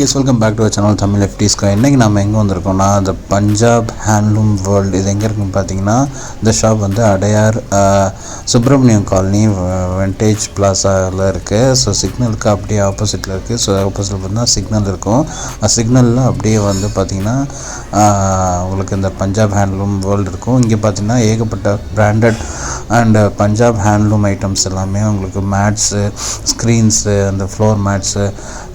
FTs welcome back to our channel Tamil FTஸ்க்கு. இன்றைக்கி நம்ம எங்கே வந்திருக்கோம்னா இந்த பஞ்சாப் ஹேண்ட்லூம் வேர்ல்டு. இது எங்கே இருக்குன்னு பார்த்தீங்கன்னா இந்த ஷாப் வந்து அடையார் சுப்ரமணியம் காலனி வெண்டேஜ் பிளாஸாவில் இருக்குது. ஸோ சிக்னலுக்கு அப்படியே ஆப்போசிட்டில் இருக்குது. ஸோ ஆப்போசிட்டில் பார்த்தீங்கன்னா சிக்னல் இருக்கும். சிக்னலில் அப்படியே வந்து பார்த்திங்கன்னா உங்களுக்கு இந்த பஞ்சாப் ஹேண்ட்லூம் வேர்ல்டு இருக்கும். இங்கே பார்த்திங்கன்னா ஏகப்பட்ட branded and Punjab handloom items எல்லாமே உங்களுக்கு மேட்ஸு, ஸ்க்ரீன்ஸு, அந்த ஃப்ளோர் மேட்ஸு,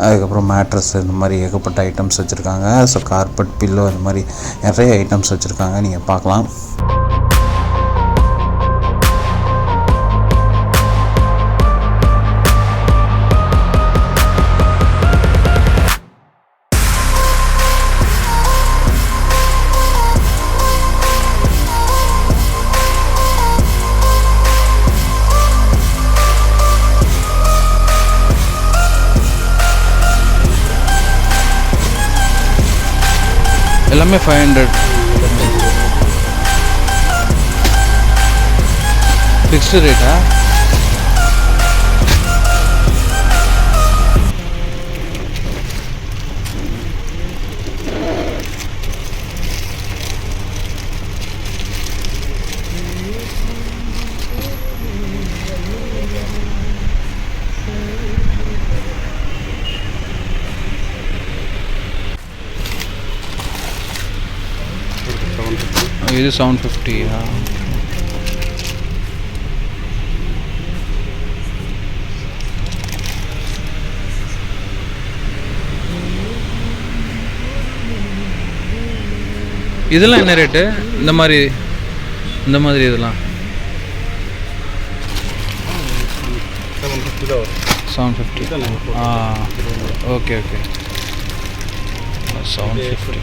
அதுக்கப்புறம் மேட்ரஸ், இந்த மாதிரி ஏகப்பட்ட ஐட்டம்ஸ் வச்சுருக்காங்க. ஸோ கார்பெட், பில்லோ, இந்த மாதிரி நிறைய ஐட்டம்ஸ் வச்சுருக்காங்க, நீங்கள் பார்க்கலாம். எல்லாமே 500 ஃபிக்ஸ்டு ரேட்டா? இது 750. இதெல்லாம் என்ன ரேட்டு? இந்த மாதிரி இதெல்லாம் 750. Okay okay. 750.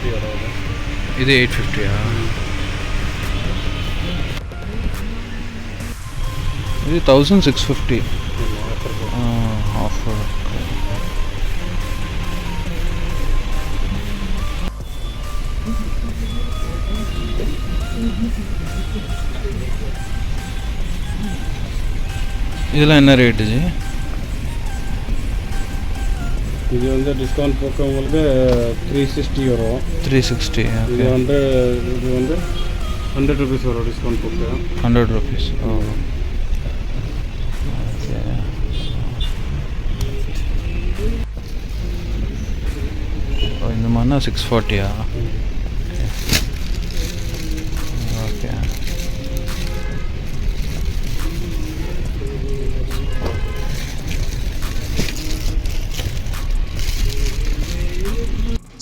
இது 850. இது 1650. ஆஃபர். இதெல்லாம் என்ன ரேட்டு ஜி? இது வந்து டிஸ்கவுண்ட் போக்க உங்களுக்கு 360 வரும். 360. இது வந்து 100 rupees வரும் டிஸ்கவுண்ட் போக்க. 100 rupees. இந்த மாதிரினா 640. ஓகே.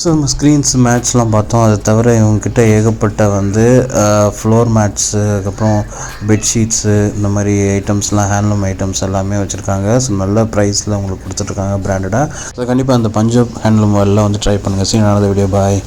ஸோ நம்ம ஸ்க்ரீன்ஸ் மேட்ச்லாம் பார்த்தோம். அதை தவிர இவங்ககிட்ட ஏகப்பட்ட வந்து ஃப்ளோர் மேட்ஸு, அதுக்கப்புறம் பெட்ஷீட்ஸு, இந்த மாதிரி ஐட்டம்ஸ்லாம் ஹேண்ட்லூம் ஐட்டம்ஸ் எல்லாமே வச்சுருக்காங்க. ஸோ நல்ல ப்ரைஸில் உங்களுக்கு கொடுத்துட்ருக்காங்க பிராண்டடாக. ஸோ கண்டிப்பாக அந்த பஞ்சாப் ஹேண்ட்லூம் வேர்ல்டில் வந்து ட்ரை பண்ணுங்கள். சீனானது வீடியோ. பாய்.